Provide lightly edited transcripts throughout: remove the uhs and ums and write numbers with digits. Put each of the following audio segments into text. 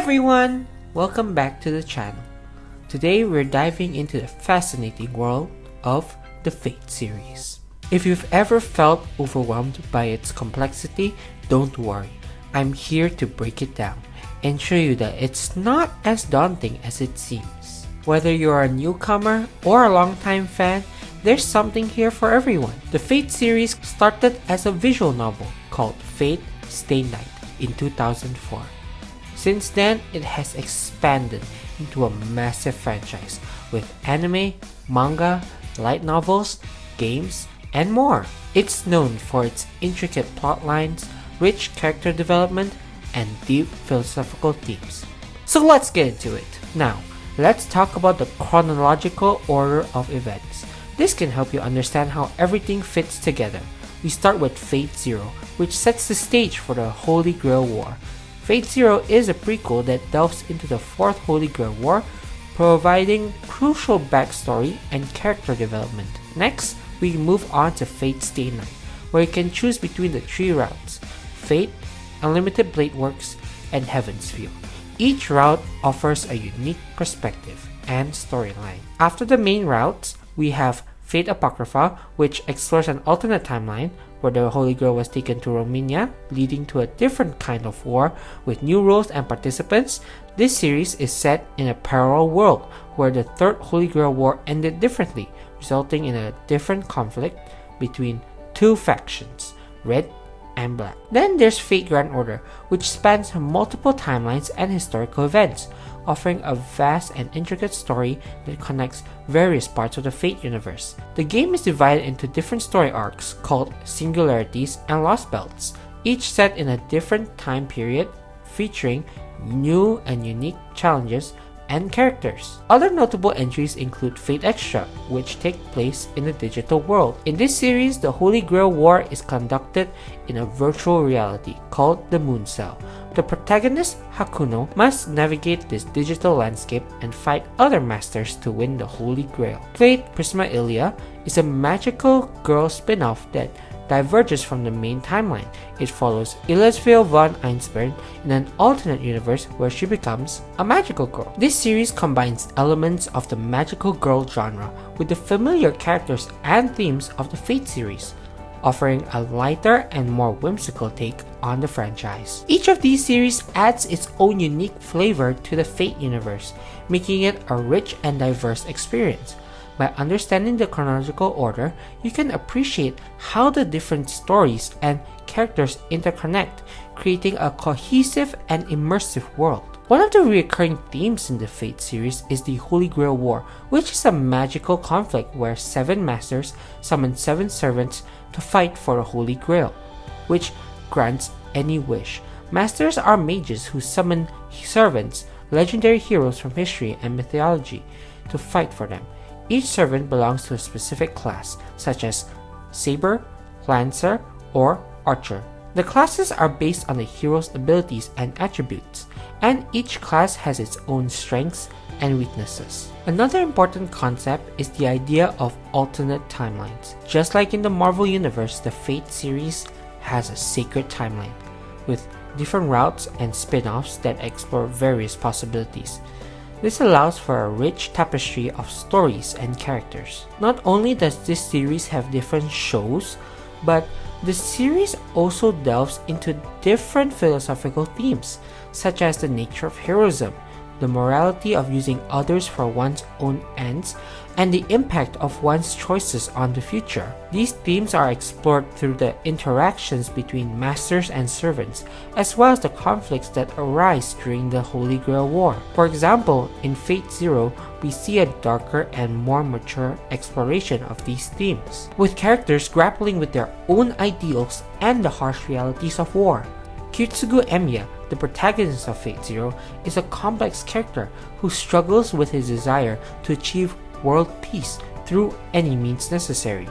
everyone! Welcome back to the channel. Today we're diving into the fascinating world of the Fate series. If you've ever felt overwhelmed by its complexity, don't worry. I'm here to break it down and show you that it's not as daunting as it seems. Whether you're a newcomer or a longtime fan, there's something here for everyone. The Fate series started as a visual novel called Fate Stay Night in 2004. Since then, it has expanded into a massive franchise with anime, manga, light novels, games, and more. It's known for its intricate plot lines, rich character development, and deep philosophical themes. So let's get into it. Now, let's talk about the chronological order of events. This can help you understand how everything fits together. We start with Fate Zero, which sets the stage for the Holy Grail War. Fate Zero is a prequel that delves into the Fourth Holy Grail War, providing crucial backstory and character development. Next, we move on to Fate Stay Night, where you can choose between the three routes: Fate, Unlimited Blade Works, and Heaven's Field. Each route offers a unique perspective and storyline. After the main routes, we have Fate Apocrypha, which explores an alternate timeline where the Holy Grail was taken to Romania, leading to a different kind of war with new rules and participants. This series is set in a parallel world where the Third Holy Grail War ended differently, resulting in a different conflict between two factions, Red and Black. Then there's Fate Grand Order, which spans multiple timelines and historical events, offering a vast and intricate story that connects various parts of the Fate universe. The game is divided into different story arcs called Singularities and Lost Belts, each set in a different time period, featuring new and unique challenges and characters. Other notable entries include Fate Extra, which take place in the digital world. In this series, the Holy Grail War is conducted in a virtual reality called the Moon Cell. The protagonist, Hakuno, must navigate this digital landscape and fight other masters to win the Holy Grail. Fate Prisma Ilia is a magical girl spin-off that diverges from the main timeline. It follows Elisville von Einsberg in an alternate universe where she becomes a magical girl. This series combines elements of the magical girl genre with the familiar characters and themes of the Fate series, offering a lighter and more whimsical take on the franchise. Each of these series adds its own unique flavor to the Fate universe, making it a rich and diverse experience. By understanding the chronological order, you can appreciate how the different stories and characters interconnect, creating a cohesive and immersive world. One of the recurring themes in the Fate series is the Holy Grail War, which is a magical conflict where 7 masters summon 7 servants to fight for the Holy Grail, which grants any wish. Masters are mages who summon servants, legendary heroes from history and mythology, to fight for them. Each servant belongs to a specific class, such as Saber, Lancer, or Archer. The classes are based on the hero's abilities and attributes, and each class has its own strengths and weaknesses. Another important concept is the idea of alternate timelines. Just like in the Marvel Universe, the Fate series has a sacred timeline, with different routes and spin-offs that explore various possibilities. This allows for a rich tapestry of stories and characters. Not only does this series have different shows, but the series also delves into different philosophical themes, such as the nature of heroism, the morality of using others for one's own ends, and the impact of one's choices on the future. These themes are explored through the interactions between masters and servants, as well as the conflicts that arise during the Holy Grail War. For example, in Fate Zero, we see a darker and more mature exploration of these themes, with characters grappling with their own ideals and the harsh realities of war. Kitsugu Emiya, the protagonist of Fate Zero, is a complex character who struggles with his desire to achieve world peace through any means necessary,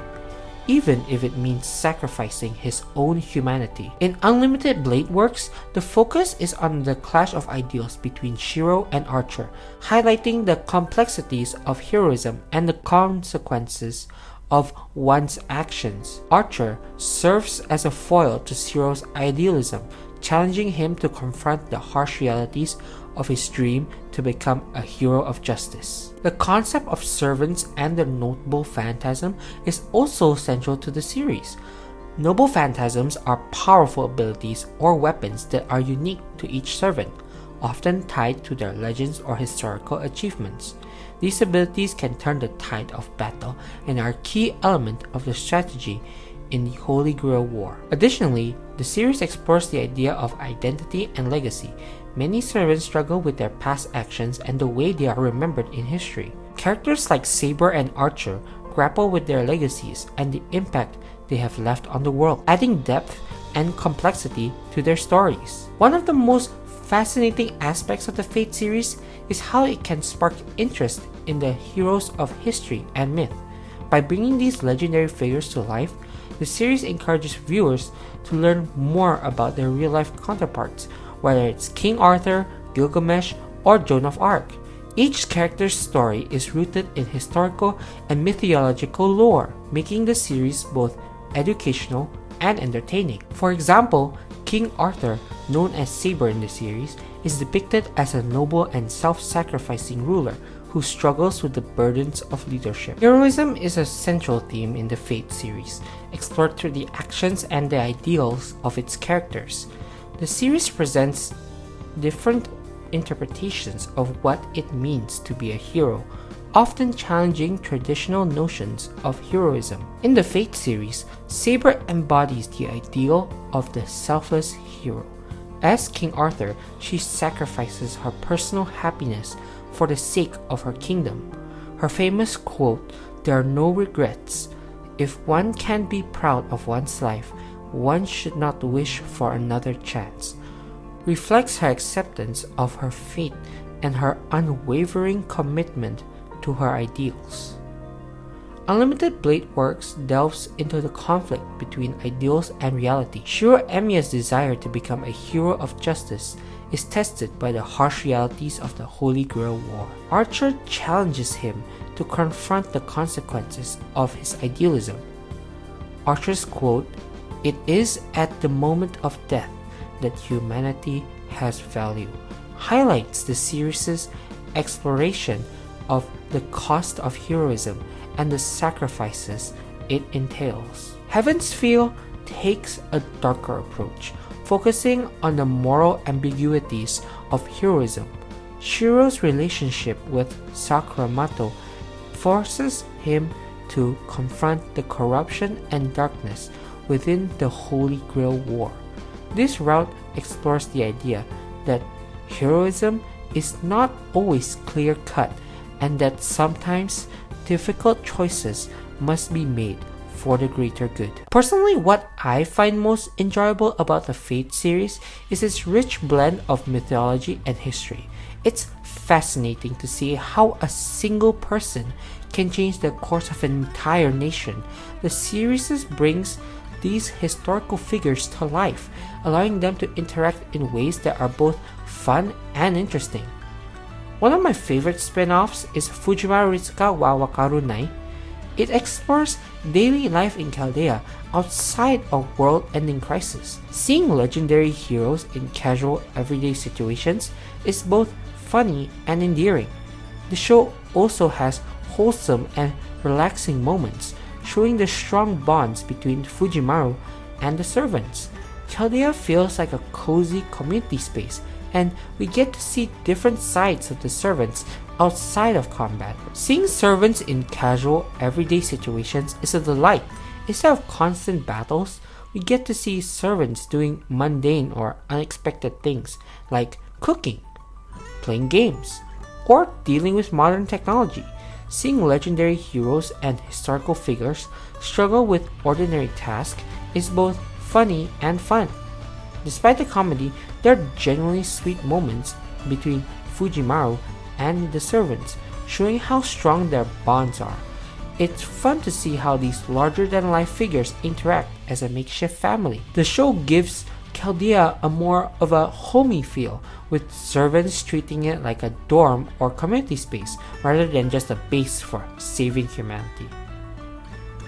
even if it means sacrificing his own humanity. In Unlimited Blade Works, the focus is on the clash of ideals between Shiro and Archer, highlighting the complexities of heroism and the consequences of one's actions. Archer serves as a foil to Shiro's idealism, challenging him to confront the harsh realities of his dream to become a hero of justice. The concept of servants and the noble phantasm is also central to the series. Noble phantasms are powerful abilities or weapons that are unique to each servant, often tied to their legends or historical achievements. These abilities can turn the tide of battle and are a key element of the strategy in the Holy Grail War. Additionally, the series explores the idea of identity and legacy. Many servants struggle with their past actions and the way they are remembered in history. Characters like Saber and Archer grapple with their legacies and the impact they have left on the world, adding depth and complexity to their stories. One of the most fascinating aspects of the Fate series is how it can spark interest in the heroes of history and myth. By bringing these legendary figures to life, the series encourages viewers to learn more about their real-life counterparts, whether it's King Arthur, Gilgamesh, or Joan of Arc. Each character's story is rooted in historical and mythological lore, making the series both educational and entertaining. For example, King Arthur, known as Saber in the series, is depicted as a noble and self-sacrificing ruler who struggles with the burdens of leadership. Heroism is a central theme in the Fate series, explored through the actions and the ideals of its characters. The series presents different interpretations of what it means to be a hero, often challenging traditional notions of heroism. In the Fate series, Saber embodies the ideal of the selfless hero. As King Arthur, she sacrifices her personal happiness for the sake of her kingdom. Her famous quote, "There are no regrets. If one can be proud of one's life, one should not wish for another chance," reflects her acceptance of her fate and her unwavering commitment to her ideals. Unlimited Blade Works delves into the conflict between ideals and reality. Shiro Emiya's desire to become a hero of justice is tested by the harsh realities of the Holy Grail War. Archer challenges him to confront the consequences of his idealism. Archer's quote, "It is at the moment of death that humanity has value," highlights the series' exploration of the cost of heroism and the sacrifices it entails. Heaven's Feel takes a darker approach, focusing on the moral ambiguities of heroism. Shiro's relationship with Sakuramato forces him to confront the corruption and darkness within the Holy Grail War. This route explores the idea that heroism is not always clear-cut and that sometimes difficult choices must be made for the greater good. Personally, what I find most enjoyable about the Fate series is its rich blend of mythology and history. It's fascinating to see how a single person can change the course of an entire nation. The series brings these historical figures to life, allowing them to interact in ways that are both fun and interesting. One of my favorite spin-offs is Fujimaru Ritsuka wa Wakaru Nai. It explores daily life in Chaldea outside a world-ending crisis. Seeing legendary heroes in casual, everyday situations is both funny and endearing. The show also has wholesome and relaxing moments, showing the strong bonds between Fujimaru and the servants. Chaldea feels like a cozy community space, and we get to see different sides of the servants outside of combat. Seeing servants in casual, everyday situations is a delight. Instead of constant battles, we get to see servants doing mundane or unexpected things like cooking, playing games, or dealing with modern technology. Seeing legendary heroes and historical figures struggle with ordinary tasks is both funny and fun. Despite the comedy, there are genuinely sweet moments between Fujimaru and the servants, showing how strong their bonds are. It's fun to see how these larger-than-life figures interact as a makeshift family. The show gives Chaldea a more of a homey feel, with servants treating it like a dorm or community space rather than just a base for saving humanity.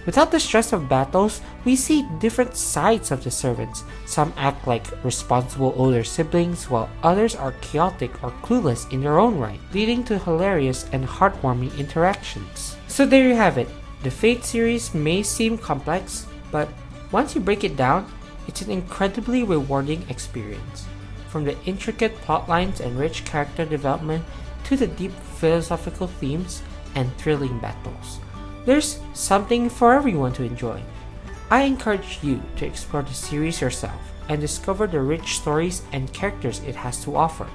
Without the stress of battles, we see different sides of the servants. Some act like responsible older siblings, while others are chaotic or clueless in their own right, leading to hilarious and heartwarming interactions. So there you have it. The Fate series may seem complex, but once you break it down, it's an incredibly rewarding experience. From the intricate plotlines and rich character development to the deep philosophical themes and thrilling battles, there's something for everyone to enjoy. I encourage you to explore the series yourself and discover the rich stories and characters it has to offer.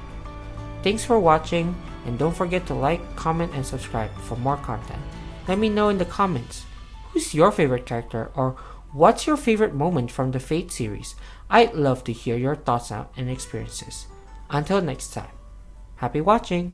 Thanks for watching, and don't forget to like, comment, and subscribe for more content. Let me know in the comments, who's your favorite character, or what's your favorite moment from the Fate series? I'd love to hear your thoughts out and experiences. Until next time, happy watching!